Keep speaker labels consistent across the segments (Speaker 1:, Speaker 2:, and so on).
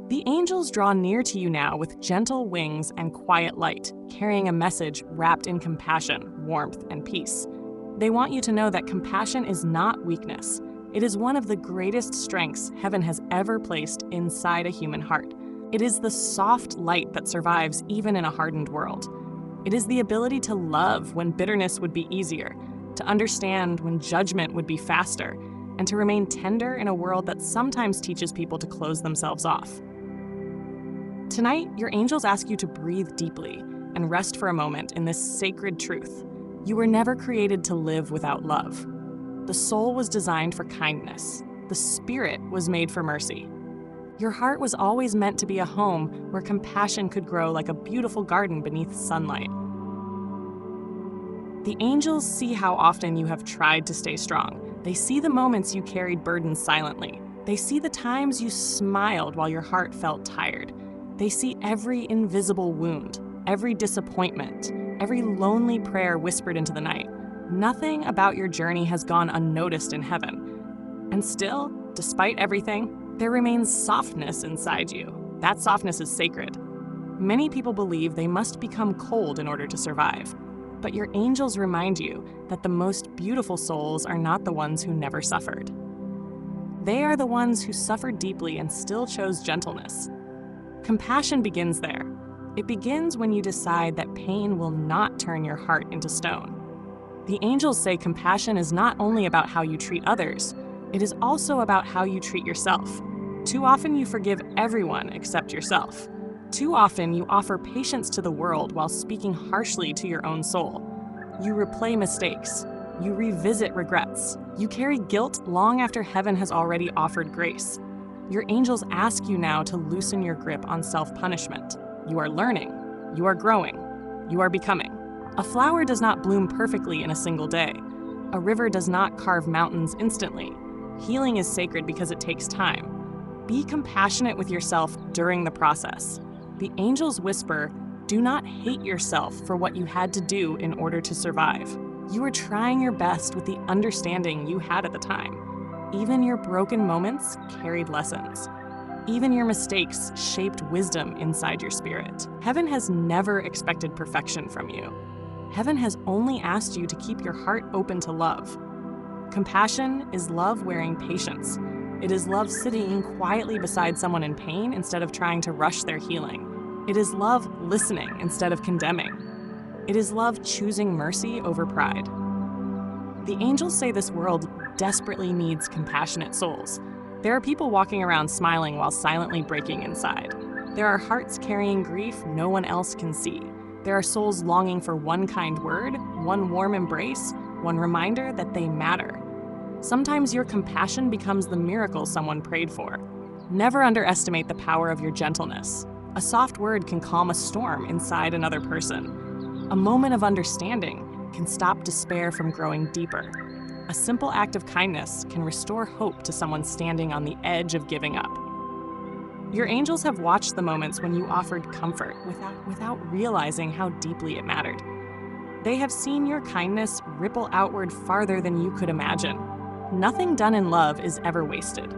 Speaker 1: The angels draw near to you now with gentle wings and quiet light, carrying a message wrapped in compassion, warmth, and peace. They want you to know that compassion is not weakness. It is one of the greatest strengths heaven has ever placed inside a human heart. It is the soft light that survives even in a hardened world. It is the ability to love when bitterness would be easier, to understand when judgment would be faster, and to remain tender in a world that sometimes teaches people to close themselves off. Tonight, your angels ask you to breathe deeply and rest for a moment in this sacred truth. You were never created to live without love. The soul was designed for kindness. The spirit was made for mercy. Your heart was always meant to be a home where compassion could grow like a beautiful garden beneath sunlight. The angels see how often you have tried to stay strong. They see the moments you carried burdens silently. They see the times you smiled while your heart felt tired. They see every invisible wound, every disappointment, every lonely prayer whispered into the night. Nothing about your journey has gone unnoticed in heaven. And still, despite everything, there remains softness inside you. That softness is sacred. Many people believe they must become cold in order to survive. But your angels remind you that the most beautiful souls are not the ones who never suffered. They are the ones who suffered deeply and still chose gentleness. Compassion begins there. It begins when you decide that pain will not turn your heart into stone. The angels say compassion is not only about how you treat others, it is also about how you treat yourself. Too often you forgive everyone except yourself. Too often you offer patience to the world while speaking harshly to your own soul. You replay mistakes. You revisit regrets. You carry guilt long after heaven has already offered grace. Your angels ask you now to loosen your grip on self-punishment. You are learning. You are growing. You are becoming. A flower does not bloom perfectly in a single day. A river does not carve mountains instantly. Healing is sacred because it takes time. Be compassionate with yourself during the process. The angels whisper, do not hate yourself for what you had to do in order to survive. You were trying your best with the understanding you had at the time. Even your broken moments carried lessons. Even your mistakes shaped wisdom inside your spirit. Heaven has never expected perfection from you. Heaven has only asked you to keep your heart open to love. Compassion is love wearing patience. It is love sitting quietly beside someone in pain instead of trying to rush their healing. It is love listening instead of condemning. It is love choosing mercy over pride. The angels say this world desperately needs compassionate souls. There are people walking around smiling while silently breaking inside. There are hearts carrying grief no one else can see. There are souls longing for one kind word, one warm embrace, one reminder that they matter. Sometimes your compassion becomes the miracle someone prayed for. Never underestimate the power of your gentleness. A soft word can calm a storm inside another person. A moment of understanding can stop despair from growing deeper. A simple act of kindness can restore hope to someone standing on the edge of giving up. Your angels have watched the moments when you offered comfort without realizing how deeply it mattered. They have seen your kindness ripple outward farther than you could imagine. Nothing done in love is ever wasted.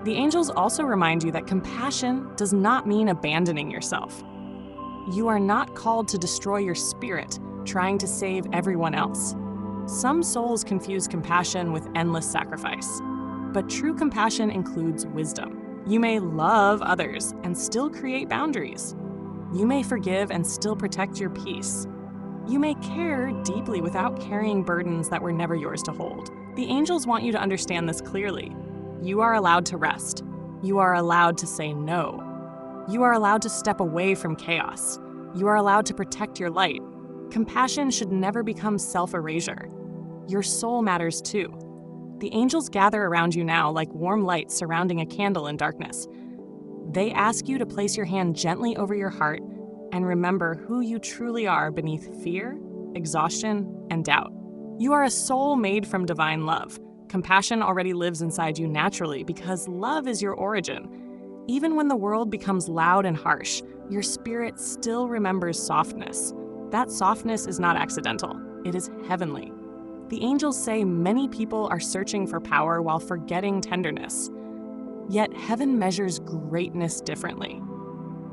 Speaker 1: The angels also remind you that compassion does not mean abandoning yourself. You are not called to destroy your spirit, trying to save everyone else. Some souls confuse compassion with endless sacrifice, but true compassion includes wisdom. You may love others and still create boundaries. You may forgive and still protect your peace. You may care deeply without carrying burdens that were never yours to hold. The angels want you to understand this clearly. You are allowed to rest. You are allowed to say no. You are allowed to step away from chaos. You are allowed to protect your light. Compassion should never become self-erasure. Your soul matters too. The angels gather around you now like warm lights surrounding a candle in darkness. They ask you to place your hand gently over your heart and remember who you truly are beneath fear, exhaustion, and doubt. You are a soul made from divine love. Compassion already lives inside you naturally because love is your origin. Even when the world becomes loud and harsh, your spirit still remembers softness. That softness is not accidental. It is heavenly. The angels say many people are searching for power while forgetting tenderness. Yet heaven measures greatness differently.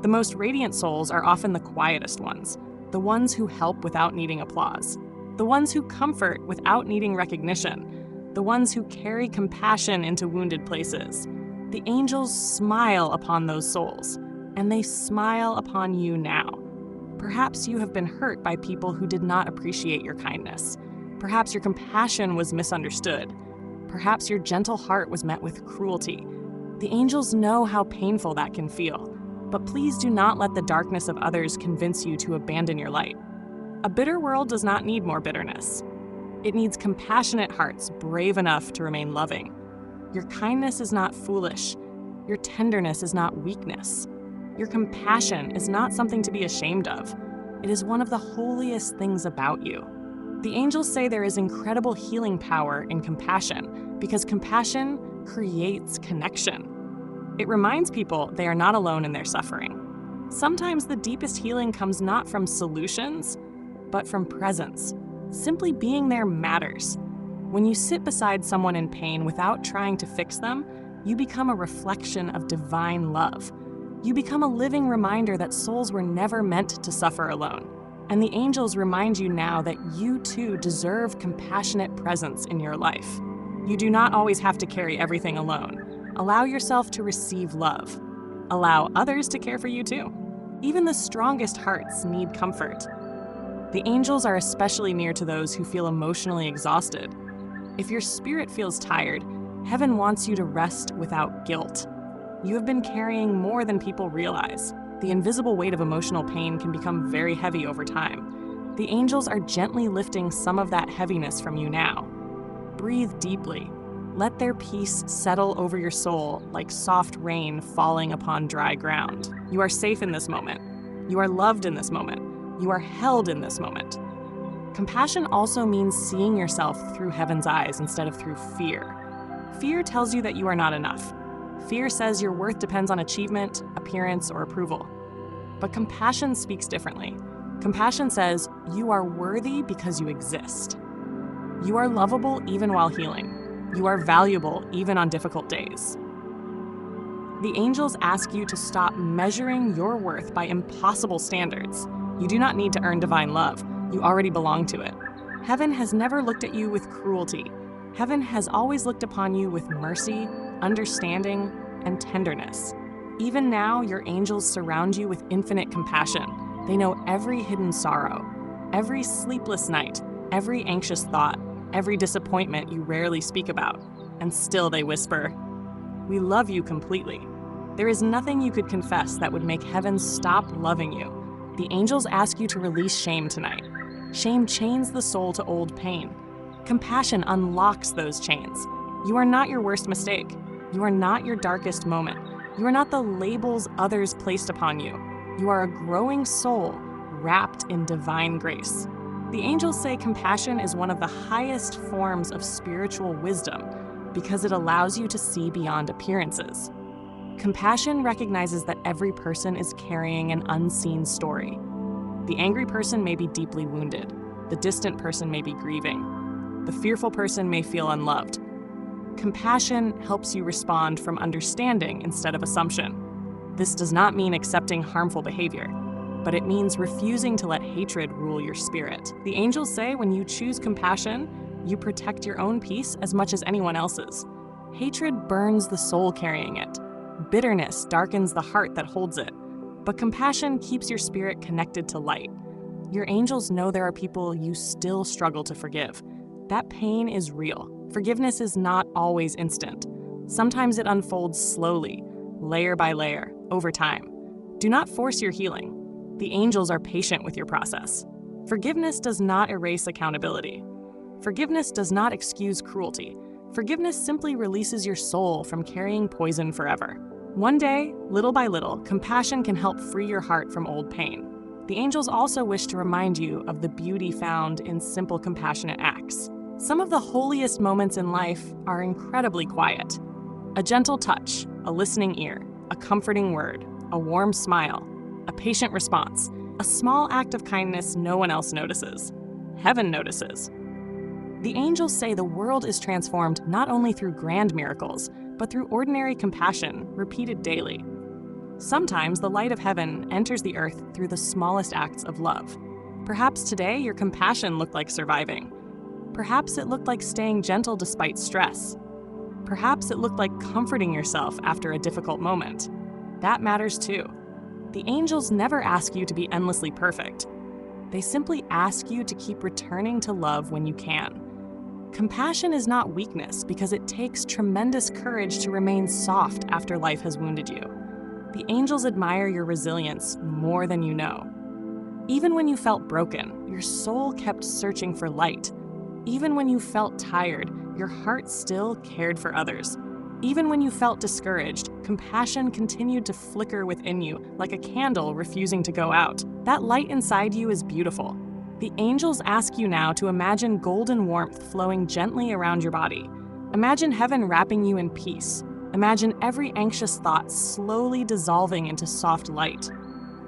Speaker 1: The most radiant souls are often the quietest ones, the ones who help without needing applause, the ones who comfort without needing recognition, the ones who carry compassion into wounded places. The angels smile upon those souls, and they smile upon you now. Perhaps you have been hurt by people who did not appreciate your kindness. Perhaps your compassion was misunderstood. Perhaps your gentle heart was met with cruelty. The angels know how painful that can feel, but please do not let the darkness of others convince you to abandon your light. A bitter world does not need more bitterness. It needs compassionate hearts brave enough to remain loving. Your kindness is not foolish. Your tenderness is not weakness. Your compassion is not something to be ashamed of. It is one of the holiest things about you. The angels say there is incredible healing power in compassion because compassion creates connection. It reminds people they are not alone in their suffering. Sometimes the deepest healing comes not from solutions, but from presence. Simply being there matters. When you sit beside someone in pain without trying to fix them, you become a reflection of divine love. You become a living reminder that souls were never meant to suffer alone. And the angels remind you now that you too deserve compassionate presence in your life. You do not always have to carry everything alone. Allow yourself to receive love. Allow others to care for you too. Even the strongest hearts need comfort. The angels are especially near to those who feel emotionally exhausted. If your spirit feels tired, heaven wants you to rest without guilt. You have been carrying more than people realize. The invisible weight of emotional pain can become very heavy over time. The angels are gently lifting some of that heaviness from you now. Breathe deeply. Let their peace settle over your soul like soft rain falling upon dry ground. You are safe in this moment. You are loved in this moment. You are held in this moment. Compassion also means seeing yourself through heaven's eyes instead of through fear. Fear tells you that you are not enough. Fear says your worth depends on achievement, appearance, or approval. But compassion speaks differently. Compassion says you are worthy because you exist. You are lovable even while healing. You are valuable even on difficult days. The angels ask you to stop measuring your worth by impossible standards. You do not need to earn divine love. You already belong to it. Heaven has never looked at you with cruelty. Heaven has always looked upon you with mercy, understanding, and tenderness. Even now, your angels surround you with infinite compassion. They know every hidden sorrow, every sleepless night, every anxious thought, every disappointment you rarely speak about, and still they whisper, "We love you completely." There is nothing you could confess that would make heaven stop loving you. The angels ask you to release shame tonight. Shame chains the soul to old pain. Compassion unlocks those chains. You are not your worst mistake. You are not your darkest moment. You are not the labels others placed upon you. You are a growing soul wrapped in divine grace. The angels say compassion is one of the highest forms of spiritual wisdom because it allows you to see beyond appearances. Compassion recognizes that every person is carrying an unseen story. The angry person may be deeply wounded. The distant person may be grieving. The fearful person may feel unloved. Compassion helps you respond from understanding instead of assumption. This does not mean accepting harmful behavior, but it means refusing to let hatred rule your spirit. The angels say when you choose compassion, you protect your own peace as much as anyone else's. Hatred burns the soul carrying it. Bitterness darkens the heart that holds it. But compassion keeps your spirit connected to light. Your angels know there are people you still struggle to forgive. That pain is real. Forgiveness is not always instant. Sometimes it unfolds slowly, layer by layer, over time. Do not force your healing. The angels are patient with your process. Forgiveness does not erase accountability. Forgiveness does not excuse cruelty. Forgiveness simply releases your soul from carrying poison forever. One day, little by little, compassion can help free your heart from old pain. The angels also wish to remind you of the beauty found in simple, compassionate acts. Some of the holiest moments in life are incredibly quiet. A gentle touch, a listening ear, a comforting word, a warm smile, a patient response, a small act of kindness no one else notices. Heaven notices. The angels say the world is transformed not only through grand miracles, but through ordinary compassion repeated daily. Sometimes the light of heaven enters the earth through the smallest acts of love. Perhaps today your compassion looked like surviving. Perhaps it looked like staying gentle despite stress. Perhaps it looked like comforting yourself after a difficult moment. That matters too. The angels never ask you to be endlessly perfect. They simply ask you to keep returning to love when you can. Compassion is not weakness because it takes tremendous courage to remain soft after life has wounded you. The angels admire your resilience more than you know. Even when you felt broken, your soul kept searching for light. Even when you felt tired, your heart still cared for others. Even when you felt discouraged, compassion continued to flicker within you like a candle refusing to go out. That light inside you is beautiful. The angels ask you now to imagine golden warmth flowing gently around your body. Imagine heaven wrapping you in peace. Imagine every anxious thought slowly dissolving into soft light.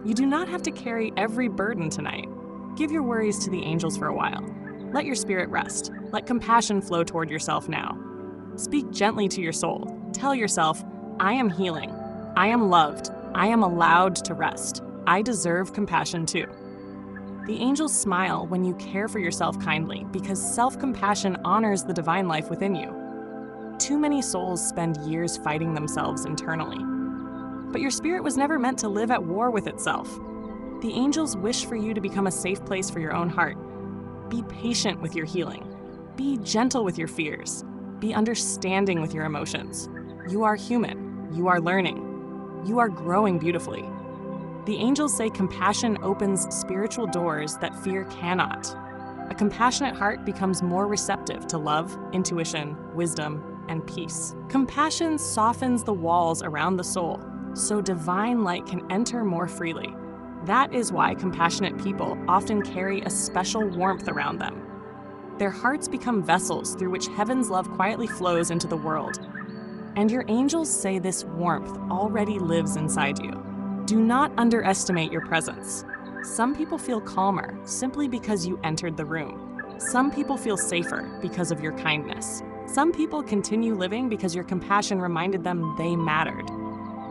Speaker 1: You do not have to carry every burden tonight. Give your worries to the angels for a while. Let your spirit rest. Let compassion flow toward yourself now. Speak gently to your soul. Tell yourself, I am healing. I am loved. I am allowed to rest. I deserve compassion too. The angels smile when you care for yourself kindly because self-compassion honors the divine life within you. Too many souls spend years fighting themselves internally. But your spirit was never meant to live at war with itself. The angels wish for you to become a safe place for your own heart. Be patient with your healing. Be gentle with your fears. Be understanding with your emotions. You are human. You are learning. You are growing beautifully. The angels say compassion opens spiritual doors that fear cannot. A compassionate heart becomes more receptive to love, intuition, wisdom, and peace. Compassion softens the walls around the soul, so divine light can enter more freely. That is why compassionate people often carry a special warmth around them. Their hearts become vessels through which heaven's love quietly flows into the world. And your angels say this warmth already lives inside you. Do not underestimate your presence. Some people feel calmer simply because you entered the room. Some people feel safer because of your kindness. Some people continue living because your compassion reminded them they mattered.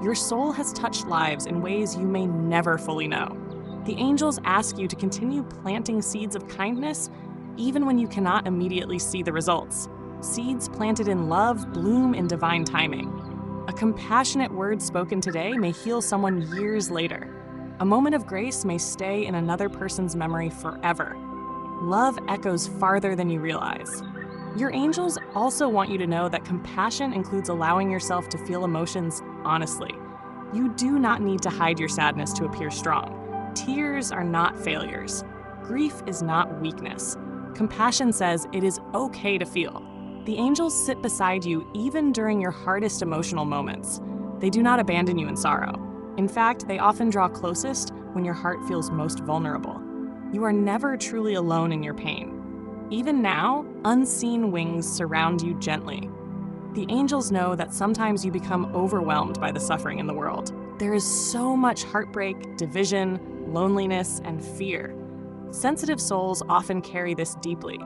Speaker 1: Your soul has touched lives in ways you may never fully know. The angels ask you to continue planting seeds of kindness even when you cannot immediately see the results. Seeds planted in love bloom in divine timing. A compassionate word spoken today may heal someone years later. A moment of grace may stay in another person's memory forever. Love echoes farther than you realize. Your angels also want you to know that compassion includes allowing yourself to feel emotions honestly. You do not need to hide your sadness to appear strong. Tears are not failures. Grief is not weakness. Compassion says it is okay to feel. The angels sit beside you even during your hardest emotional moments. They do not abandon you in sorrow. In fact, they often draw closest when your heart feels most vulnerable. You are never truly alone in your pain. Even now, unseen wings surround you gently. The angels know that sometimes you become overwhelmed by the suffering in the world. There is so much heartbreak, division, loneliness, and fear. Sensitive souls often carry this deeply.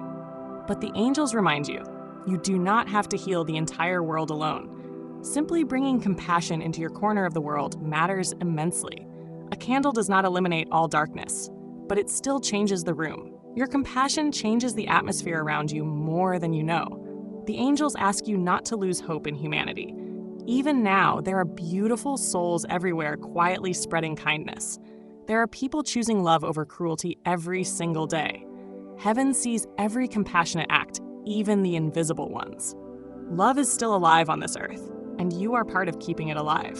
Speaker 1: But the angels remind you, you do not have to heal the entire world alone. Simply bringing compassion into your corner of the world matters immensely. A candle does not eliminate all darkness, but it still changes the room. Your compassion changes the atmosphere around you more than you know. The angels ask you not to lose hope in humanity. Even now, there are beautiful souls everywhere quietly spreading kindness. There are people choosing love over cruelty every single day. Heaven sees every compassionate act, even the invisible ones. Love is still alive on this earth, and you are part of keeping it alive.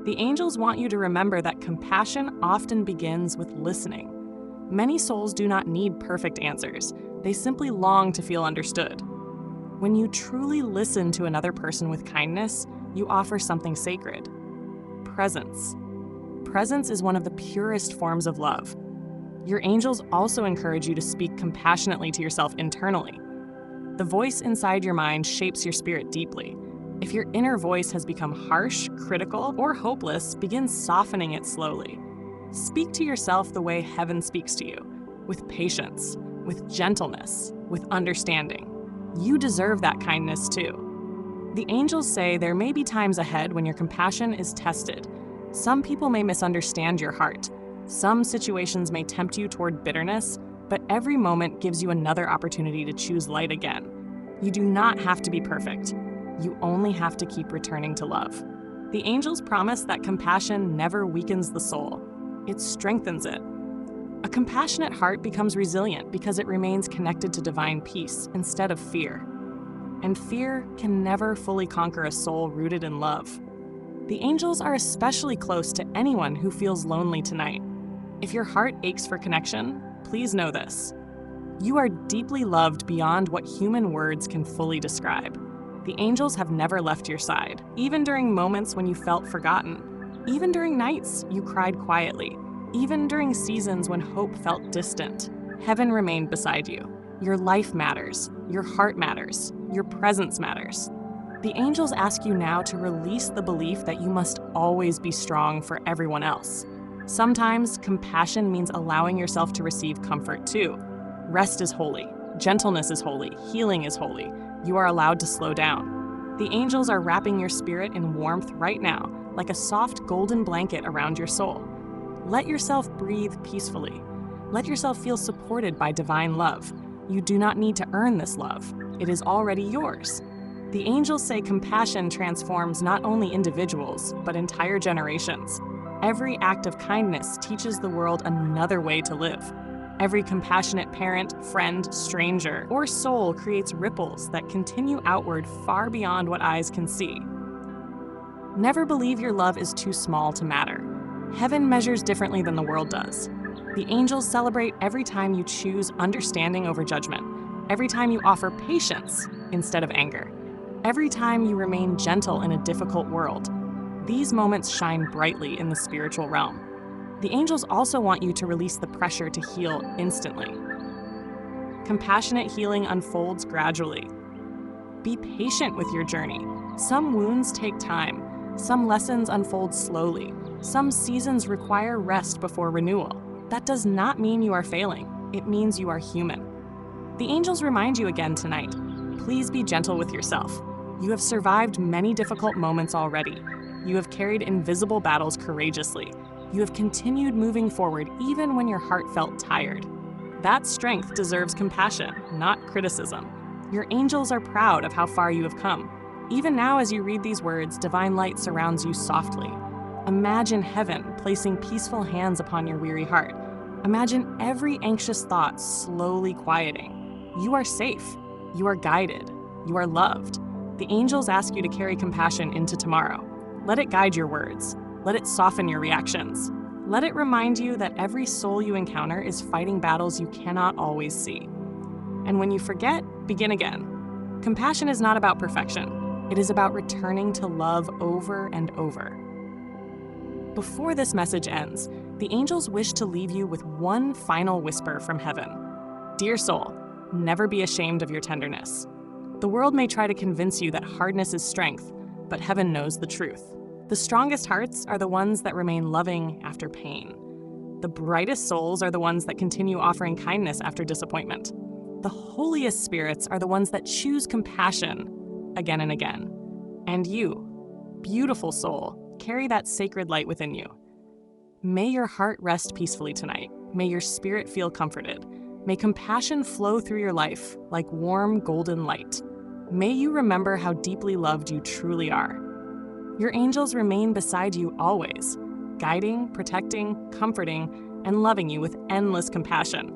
Speaker 1: The angels want you to remember that compassion often begins with listening. Many souls do not need perfect answers. They simply long to feel understood. When you truly listen to another person with kindness, you offer something sacred: presence. Presence is one of the purest forms of love. Your angels also encourage you to speak compassionately to yourself internally. The voice inside your mind shapes your spirit deeply. If your inner voice has become harsh, critical, or hopeless, begin softening it slowly. Speak to yourself the way heaven speaks to you, with patience, with gentleness, with understanding. You deserve that kindness too. The angels say there may be times ahead when your compassion is tested. Some people may misunderstand your heart. Some situations may tempt you toward bitterness, but every moment gives you another opportunity to choose light again. You do not have to be perfect. You only have to keep returning to love. The angels promise that compassion never weakens the soul. It strengthens it. A compassionate heart becomes resilient because it remains connected to divine peace instead of fear. And fear can never fully conquer a soul rooted in love. The angels are especially close to anyone who feels lonely tonight. If your heart aches for connection, please know this. You are deeply loved beyond what human words can fully describe. The angels have never left your side, even during moments when you felt forgotten, even during nights you cried quietly, even during seasons when hope felt distant. Heaven remained beside you. Your life matters, your heart matters, your presence matters. The angels ask you now to release the belief that you must always be strong for everyone else. Sometimes compassion means allowing yourself to receive comfort too. Rest is holy, gentleness is holy, healing is holy. You are allowed to slow down. The angels are wrapping your spirit in warmth right now, like a soft golden blanket around your soul. Let yourself breathe peacefully. Let yourself feel supported by divine love. You do not need to earn this love. It is already yours. The angels say compassion transforms not only individuals, but entire generations. Every act of kindness teaches the world another way to live. Every compassionate parent, friend, stranger, or soul creates ripples that continue outward far beyond what eyes can see. Never believe your love is too small to matter. Heaven measures differently than the world does. The angels celebrate every time you choose understanding over judgment, every time you offer patience instead of anger, every time you remain gentle in a difficult world. These moments shine brightly in the spiritual realm. The angels also want you to release the pressure to heal instantly. Compassionate healing unfolds gradually. Be patient with your journey. Some wounds take time. Some lessons unfold slowly. Some seasons require rest before renewal. That does not mean you are failing. It means you are human. The angels remind you again tonight. Please be gentle with yourself. You have survived many difficult moments already. You have carried invisible battles courageously. You have continued moving forward even when your heart felt tired. That strength deserves compassion, not criticism. Your angels are proud of how far you have come. Even now, as you read these words, divine light surrounds you softly. Imagine heaven placing peaceful hands upon your weary heart. Imagine every anxious thought slowly quieting. You are safe. You are guided. You are loved. The angels ask you to carry compassion into tomorrow. Let it guide your words. Let it soften your reactions. Let it remind you that every soul you encounter is fighting battles you cannot always see. And when you forget, begin again. Compassion is not about perfection. It is about returning to love over and over. Before this message ends, the angels wish to leave you with one final whisper from heaven. Dear soul, never be ashamed of your tenderness. The world may try to convince you that hardness is strength, but heaven knows the truth. The strongest hearts are the ones that remain loving after pain. The brightest souls are the ones that continue offering kindness after disappointment. The holiest spirits are the ones that choose compassion again and again. And you, beautiful soul, carry that sacred light within you. May your heart rest peacefully tonight. May your spirit feel comforted. May compassion flow through your life like warm golden light. May you remember how deeply loved you truly are. Your angels remain beside you always, guiding, protecting, comforting, and loving you with endless compassion.